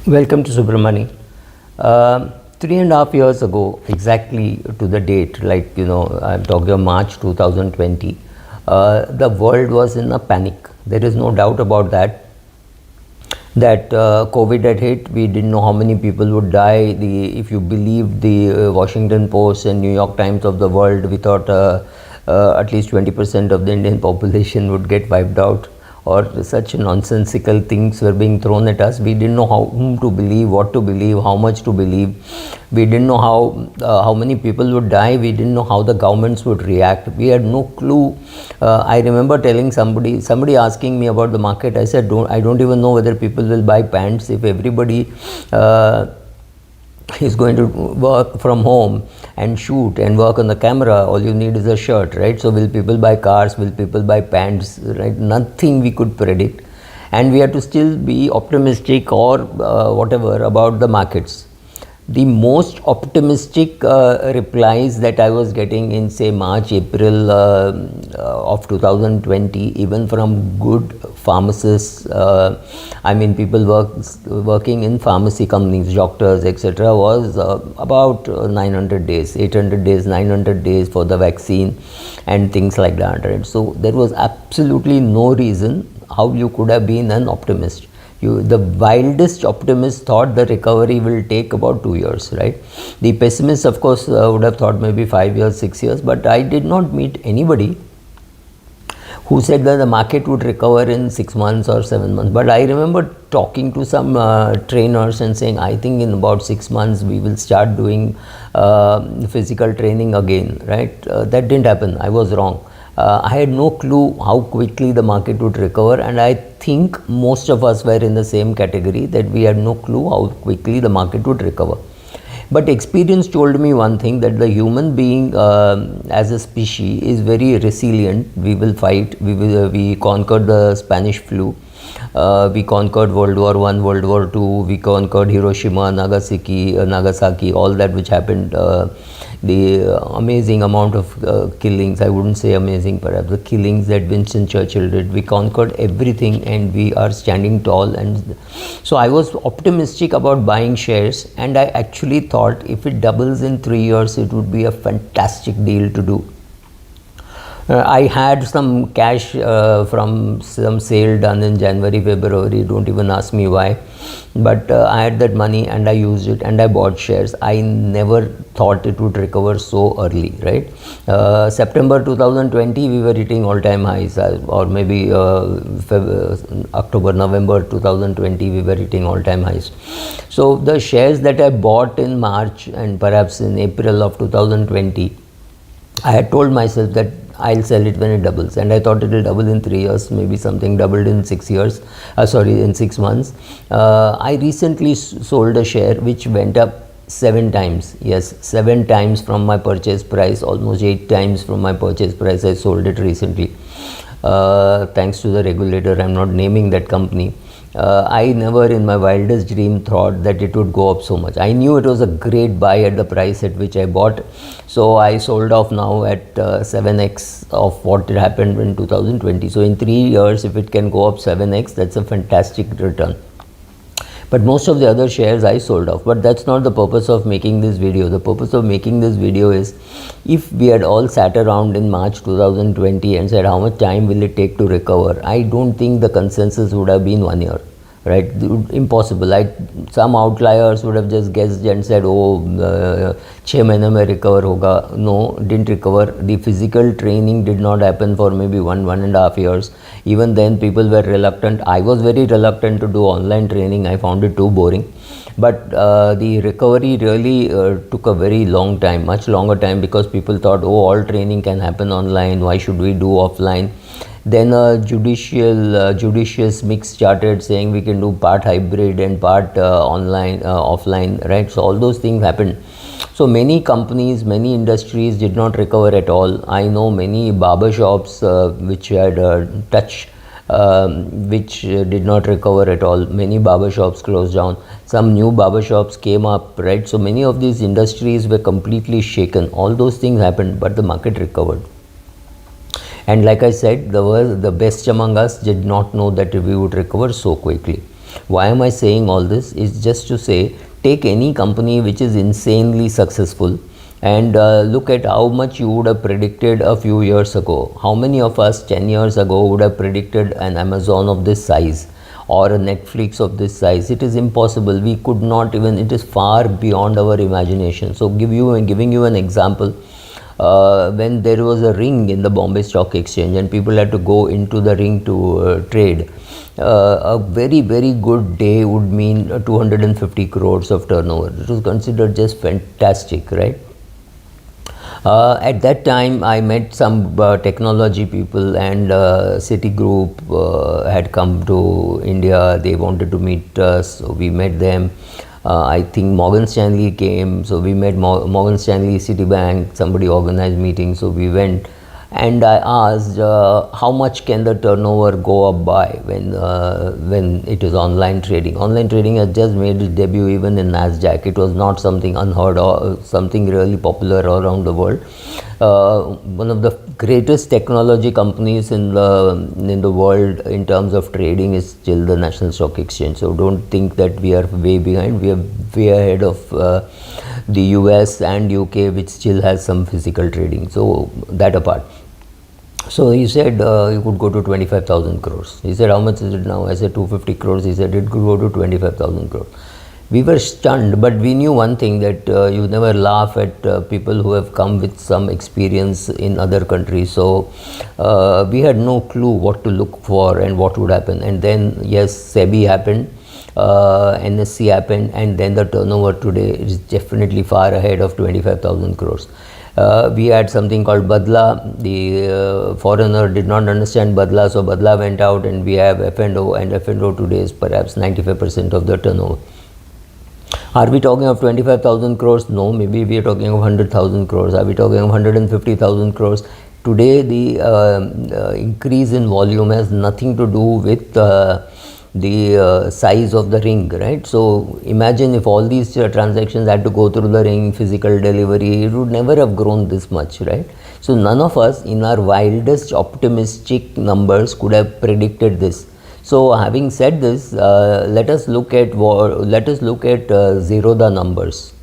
Welcome to Subramani. 3.5 years ago, exactly to the date, I'm talking of March 2020, the world was in a panic. There is no doubt about that. COVID had hit. We didn't know how many people would die. If you believed the Washington Post and New York Times of the world, we thought at least 20% of the Indian population would get wiped out, or such nonsensical things were being thrown at us. We didn't know whom to believe, what to believe, how much to believe. We didn't know how many people would die. We didn't know how the governments would react. We had no clue. I remember telling somebody asking me about the market. I said, I don't even know whether people will buy pants if everybody is going to work from home and shoot and work on the camera. All you need is a shirt, right? So will people buy cars? Will people buy pants? Right? Nothing we could predict, and we had to still be optimistic or whatever about the markets. The most optimistic replies that I was getting in, say, March, April of 2020, even from good pharmacists, people working in pharmacy companies, doctors, etc., was about 900 days, 800 days, 900 days for the vaccine and things like that. Right? So there was absolutely no reason how you could have been an optimist. The wildest optimist thought the recovery will take about 2 years, right? The pessimists, of course, would have thought maybe 5 years, 6 years, but I did not meet anybody who said that the market would recover in 6 months or 7 months. But I remember talking to some trainers and saying, I think in about 6 months we will start doing physical training again, right? That didn't happen. I was wrong. I had no clue how quickly the market would recover, and I think most of us were in the same category, that we had no clue how quickly the market would recover. But experience told me one thing, that the human being as a species is very resilient. We will fight. We conquered the Spanish flu. We conquered World War I, World War II. We conquered Hiroshima, Nagasaki, all that which happened. The amazing amount of killings, I wouldn't say amazing, perhaps the killings that Winston Churchill did. We conquered everything and we are standing tall. And so I was optimistic about buying shares, and I actually thought if it doubles in 3 years, it would be a fantastic deal to do. I had some cash from some sale done in January, February, don't even ask me why, but I had that money and I used it and I bought shares. I never thought it would recover so early, right? September 2020 we were hitting all-time highs, or maybe October, November 2020 we were hitting all-time highs. So the shares that I bought in March and perhaps in April of 2020, I had told myself that I'll sell it when it doubles, and I thought it will double in 3 years, maybe something doubled in 6 years, in 6 months. I recently sold a share which went up 7 times, yes, 7 times from my purchase price, almost 8 times from my purchase price. I sold it recently, thanks to the regulator. I'm not naming that company. I never in my wildest dream thought that it would go up so much. I knew it was a great buy at the price at which I bought, so I sold off now at 7x of what it happened in 2020. So in 3 years, if it can go up 7x, that's a fantastic return. But most of the other shares I sold off. But that's not the purpose of making this video. The purpose of making this video is, if we had all sat around in March 2020 and said how much time will it take to recover, I don't think the consensus would have been 1 year, right? Impossible. Some outliers would have just guessed and said, oh, 6 months mein recover hoga. No, didn't recover. The physical training did not happen for maybe 1.5 years. Even then people were reluctant. I was very reluctant to do online training. I found it too boring. But the recovery really took a very long time, much longer time, because people thought, oh, all training can happen online. Why should we do offline? Then a judicious mix started saying we can do part hybrid and part online, offline, right? So all those things happened. So many companies, many industries did not recover at all. I know many barber shops which had touch, which did not recover at all. Many barber shops closed down. Some new barber shops came up, right? So many of these industries were completely shaken. All those things happened, but the market recovered. And like I said, the best among us did not know that we would recover so quickly. Why am I saying all this? Is just to say, take any company which is insanely successful and look at how much you would have predicted a few years ago. How many of us 10 years ago would have predicted an Amazon of this size or a Netflix of this size? It is impossible. We could not even, it is far beyond our imagination. So giving you an example, when there was a ring in the Bombay Stock Exchange and people had to go into the ring to trade, a very good day would mean 250 crores of turnover. It was considered just fantastic, right? At that time, I met some technology people, and Citigroup had come to India. They wanted to meet us, so we met them. I think Morgan Stanley came, so we met Morgan Stanley, Citibank, somebody organized meeting, so we went. And I asked, how much can the turnover go up by when it is online trading? Online trading has just made its debut even in Nasdaq. It was not something unheard of, something really popular around the world. One of the greatest technology companies in the world in terms of trading is still the National Stock Exchange. So don't think that we are way behind. We are way ahead of the US and UK, which still has some physical trading. So that apart. So he said you could go to 25,000 crores. He said, how much is it now? I said 250 crores. He said it could go to 25,000 crores. We were stunned, but we knew one thing, that you never laugh at people who have come with some experience in other countries. So we had no clue what to look for and what would happen. And then, yes, SEBI happened, NSE happened, and then the turnover today is definitely far ahead of 25,000 crores. We had something called Badla. The foreigner did not understand Badla, so Badla went out, and we have F&O, and F&O today is perhaps 95% of the turnover. Are we talking of 25,000 crores? No, maybe we are talking of 100,000 crores. Are we talking of 150,000 crores? Today, the increase in volume has nothing to do with the size of the ring, right? So imagine if all these transactions had to go through the ring, physical delivery, it would never have grown this much, right? So none of us in our wildest optimistic numbers could have predicted this. So having said this, let us look at Zerodha numbers.